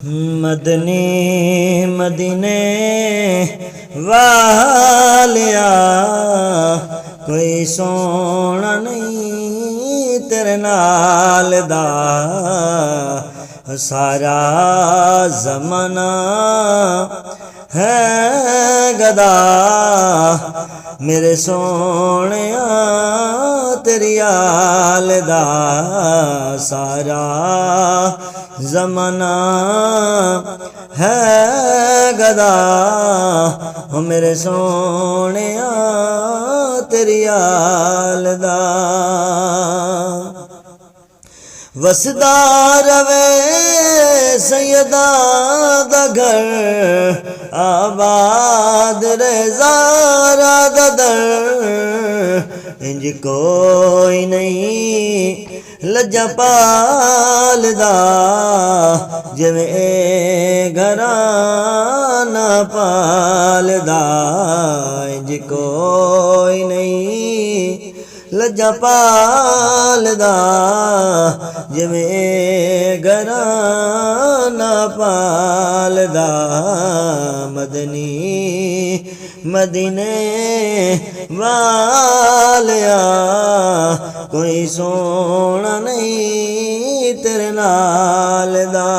मदनी मदीने वालिया कोई सोना नहीं तेरे नाल दा। सारा ज़माना है गदा मेरे सोहणिया तेरी आल दा। सारा ज़माना है गदा ओ मेरे सोहणिया तेरी आल दा। वसदा रवे सैयदा दा घर आबाद रेज़ारा दा दर। इंज कोई नहीं लज्जा पालदा जिवें घराना पालदा। इंज कोई नहीं लज्जा पालदा जिवें घराना पालदा। मदनी मदीने वालिया कोई सोना नहीं तेरे नाल दा।